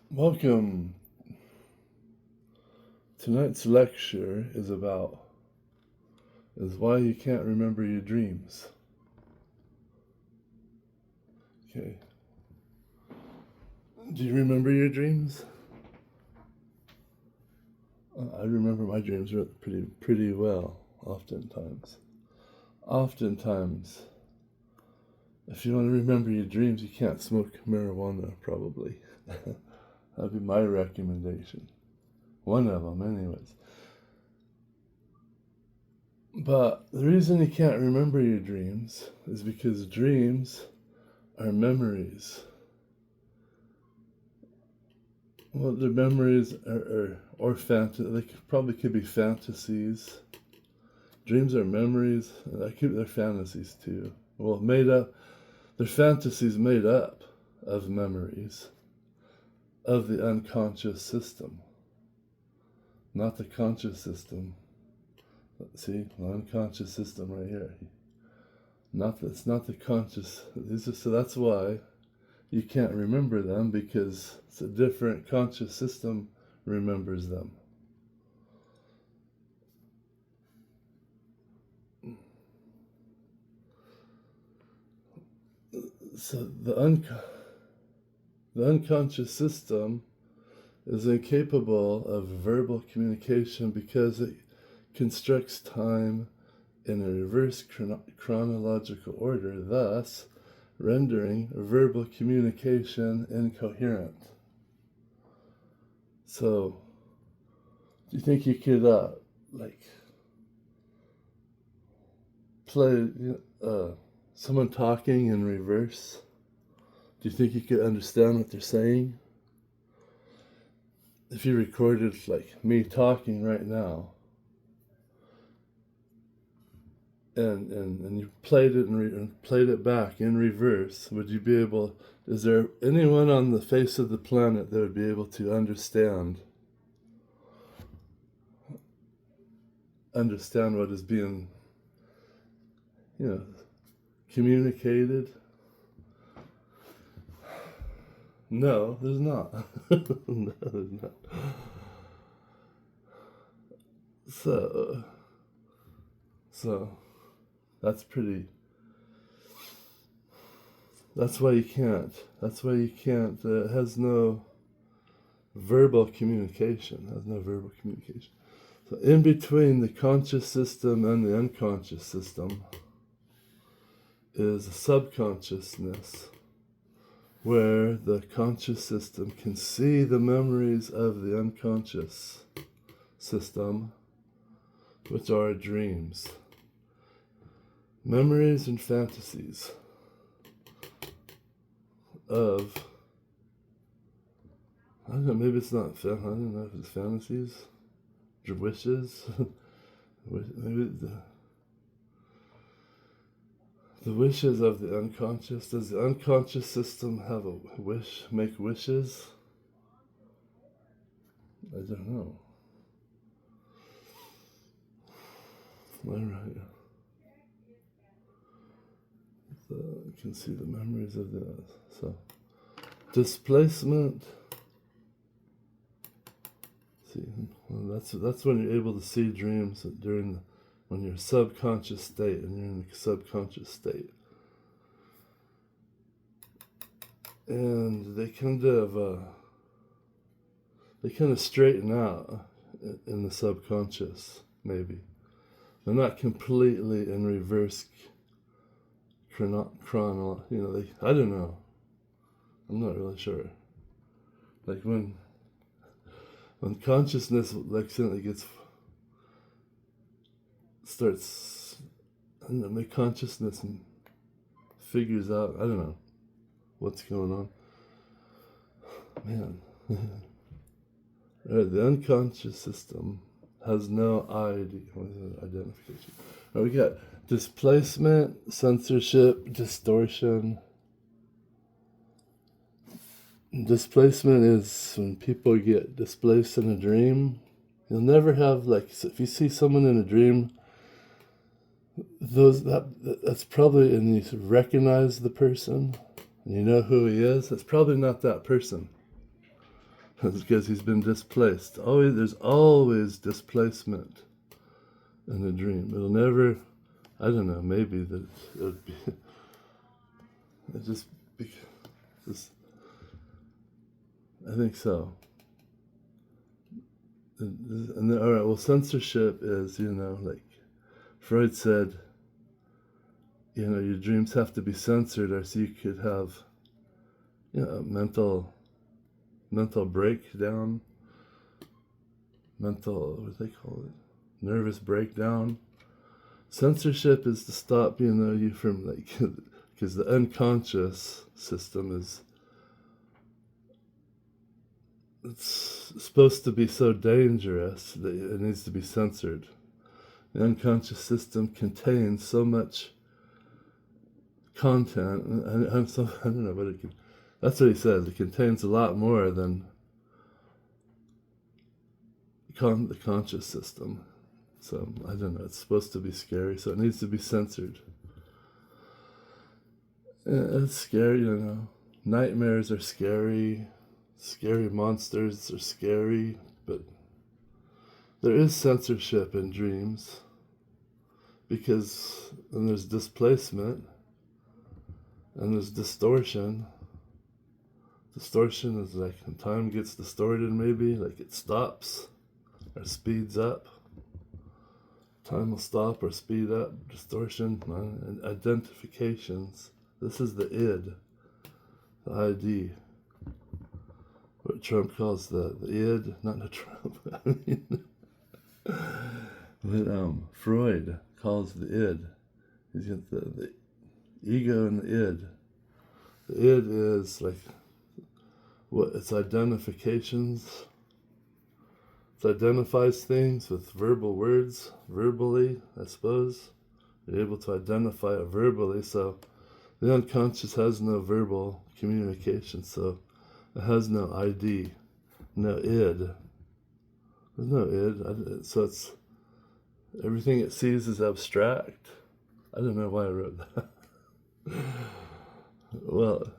Welcome. Tonight's lecture is why you can't remember your dreams. Okay. Do you remember your dreams? I remember my dreams pretty well, oftentimes. Oftentimes, if you want to remember your dreams, you can't smoke marijuana, probably. That'd be my recommendation. One of them, anyways. But the reason you can't remember your dreams is because dreams are memories. Well, the memories or they probably could be fantasies. Dreams are memories. They're fantasies too. Well, they're fantasies made up of memories of the unconscious system, not the conscious system. See, the unconscious system right here. It's not the conscious. So that's why you can't remember them, because it's a different conscious system remembers them. So the unconscious system is incapable of verbal communication because it constructs time in a reverse chronological order, thus rendering verbal communication incoherent. So, do you think you could play someone talking in reverse? Do you think you could understand what they're saying? If you recorded me talking right now, and you played it and played it back in reverse, would you be able? Is there anyone on the face of the planet that would be able to understand what is being, communicated? No, there's not. No, there's not. So that's why you can't. It has no verbal communication. So in between the conscious system and the unconscious system is a subconsciousness, where the conscious system can see the memories of the unconscious system, which are dreams, memories and fantasies of, I don't know, maybe it's not, I don't know if it's fantasies, wishes, maybe the wishes of the unconscious. Does the unconscious system have a wish, make wishes? I don't know. All right. So you can see the memories of displacement. See, well, that's when you're able to see dreams when you're subconscious state, and you're in the subconscious state, and they kind of straighten out in the subconscious. Maybe they're not completely in reverse chrono. I don't know. I'm not really sure. Like when consciousness suddenly starts, I don't know, my consciousness figures out, I don't know what's going on. Man. Right, the unconscious system has no identification. Right, we got displacement, censorship, distortion. Displacement is when people get displaced in a dream. You'll never have, if you see someone in a dream, that's probably, and you recognize the person and you know who he is, that's probably not that person. It's because he's been displaced. There's always displacement in a dream. It'll never, I don't know, maybe that it would be, it just, I think so. And then, all right, well, censorship is, like Freud said, your dreams have to be censored, or so you could have, mental breakdown, what do they call it? Nervous breakdown. Censorship is to stop, you from, because the unconscious system it's supposed to be so dangerous that it needs to be censored. The unconscious system contains so much content, and I don't know what it can. That's what he says. It contains a lot more than the conscious system. So I don't know. It's supposed to be scary, so it needs to be censored. It's scary, Nightmares are scary. Scary monsters are scary, but there is censorship in dreams because then there's displacement and there's distortion. Distortion is like when time gets distorted, maybe, like it stops or speeds up. Time will stop or speed up. Distortion, and identifications. This is the id, the ID. What Trump calls the id, not the Trump. What Freud calls the id. He's got the ego and the id. The id is like what its identifications. It identifies things with verbal words, verbally, I suppose. You're able to identify it verbally, so the unconscious has no verbal communication, so it has no ID, no id. There's no id, so it's everything it sees is abstract. I don't know why I wrote that. Well,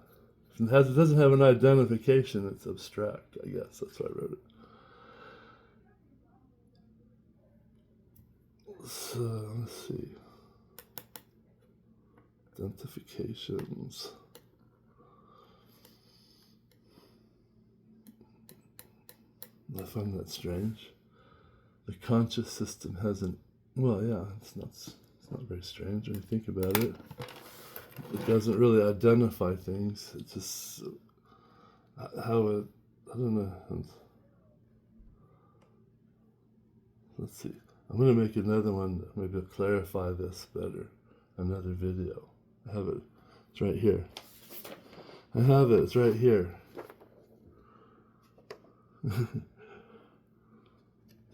if it doesn't have an identification, it's abstract, I guess. That's why I wrote it. So, let's see. Identifications. I find that strange. The conscious system has it's not very strange when you think about it. It doesn't really identify things. It's just how it, I don't know. Let's see. I'm going to make another one, maybe I'll clarify this better. Another video. I have it. It's right here. It's right here.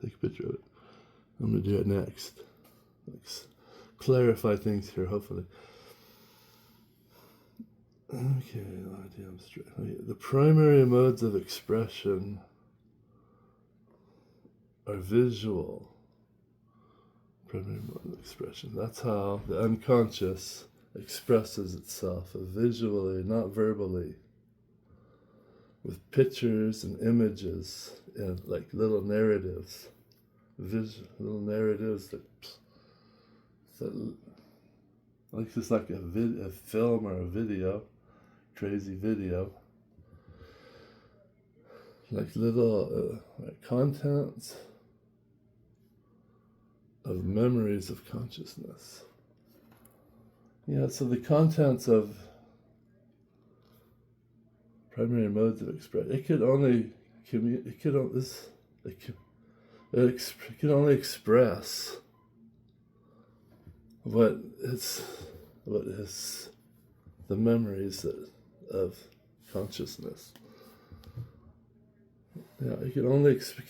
Take a picture of it. I'm going to do it next. Clarify things here, hopefully. Okay, I'm straight. Okay, the primary modes of expression are visual. Primary mode of expression. That's how the unconscious expresses itself, visually, not verbally, with pictures and images and like little narratives, little narratives that like just like a film or a video, crazy video, like little contents of memories of consciousness. Yeah, so the contents of primary modes of expression, it could only express what is the memories of consciousness. Yeah, it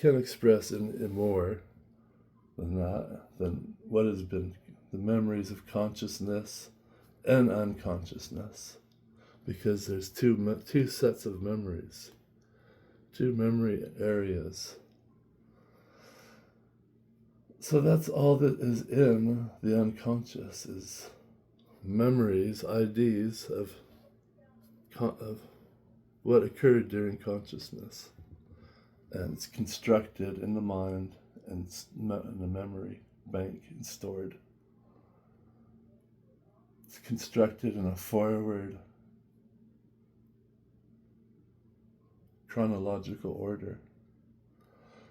can express in more than that, than what has been the memories of consciousness and unconsciousness, because there's two sets of memories, two memory areas. So that's all that is in the unconscious, is memories, IDs of what occurred during consciousness. and it's constructed in the mind and in the memory bank and stored. It's constructed in a forward chronological order.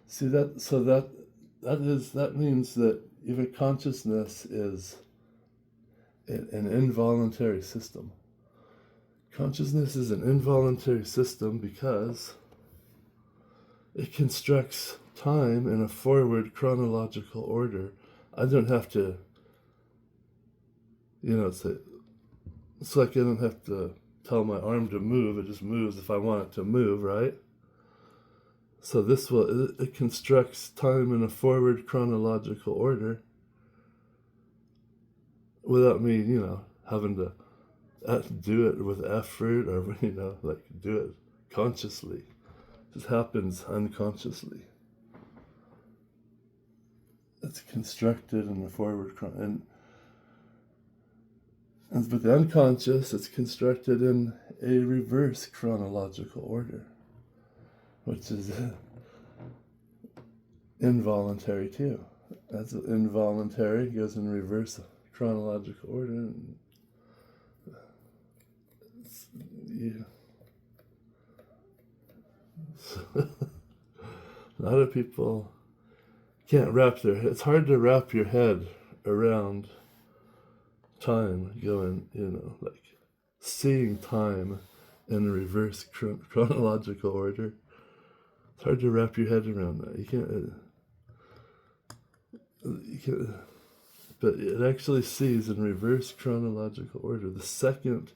See that? So that means that even consciousness is an involuntary system. Consciousness is an involuntary system because it constructs time in a forward chronological order. I don't have to, it's like I don't have to tell my arm to move. It just moves if I want it to move, right? So it constructs time in a forward chronological order without me, having to do it with effort or, do it consciously. It just happens unconsciously. It's constructed in the forward but the unconscious, it's constructed in a reverse chronological order, which is involuntary too. That's involuntary, goes in reverse chronological order. And a lot of people can't it's hard to wrap your head around time going, like seeing time in a reverse chronological order. It's hard to wrap your head around that. You can't, but it actually sees in reverse chronological order. The second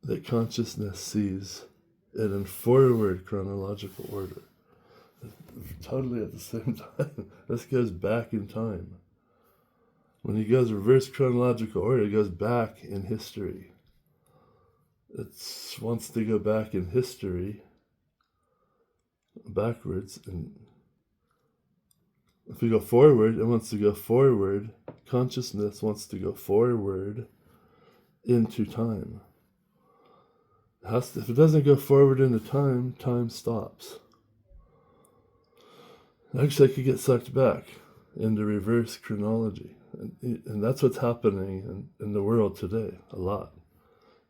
that consciousness sees it in forward chronological order, totally at the same time. This goes back in time. When he goes reverse chronological order, it goes back in history. It wants to go back in history backwards, and if we go forward, it wants to go forward. Consciousness wants to go forward into time. If it doesn't go forward into time, time stops. Actually, I could get sucked back into reverse chronology. And that's what's happening in the world today, a lot.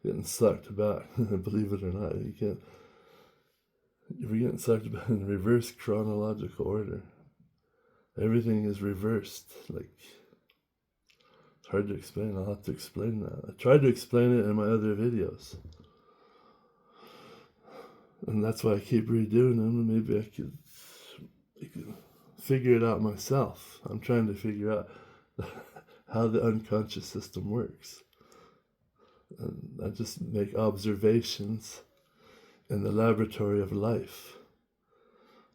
Getting sucked back, believe it or not. We're getting sucked back in reverse chronological order. Everything is reversed. Like, it's hard to explain. I'll have to explain that. I tried to explain it in my other videos. And that's why I keep redoing them, and maybe I could figure it out myself. I'm trying to figure out how the unconscious system works. And I just make observations in the laboratory of life.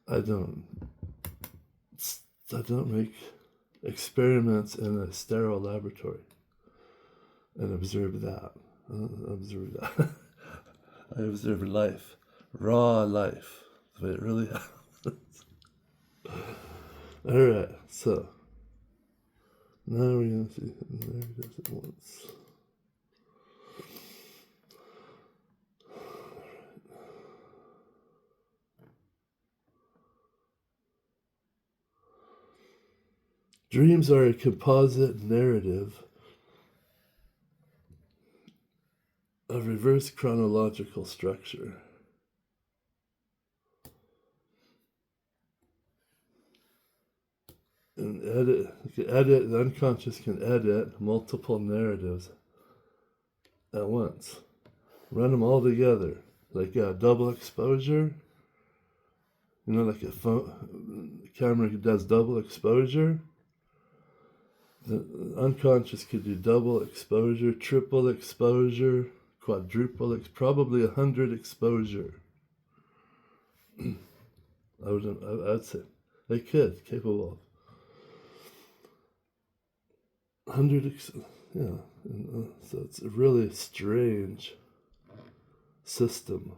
I don't make experiments in a sterile laboratory and observe that. I observe life, raw life, the way it really happens. All right, so now we're going to see. There it goes at once. Dreams are a composite narrative of reverse chronological structure. And the unconscious can edit multiple narratives at once. Run them all together. Like double exposure. Like a camera does double exposure. The unconscious could do double exposure, triple exposure, quadruple, probably 100 exposure. I'd say they capable of 100, so it's a really strange system.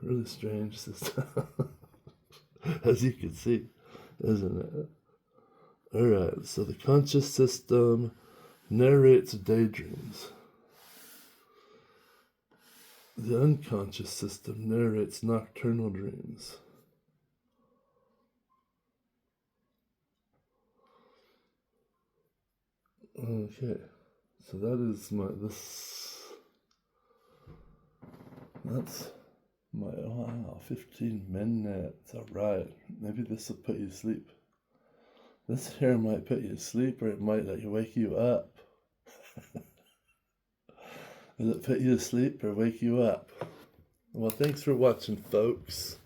Really strange system. As you can see, isn't it? All right, so the conscious system narrates daydreams. The unconscious system narrates nocturnal dreams. Okay, so that is that's my, wow, 15 minutes, alright. Maybe this will put you to sleep. This here might put you to sleep, or it might wake you up. Does it put you to sleep or wake you up? Well, thanks for watching, folks.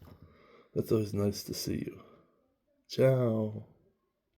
It's always nice to see you. Ciao.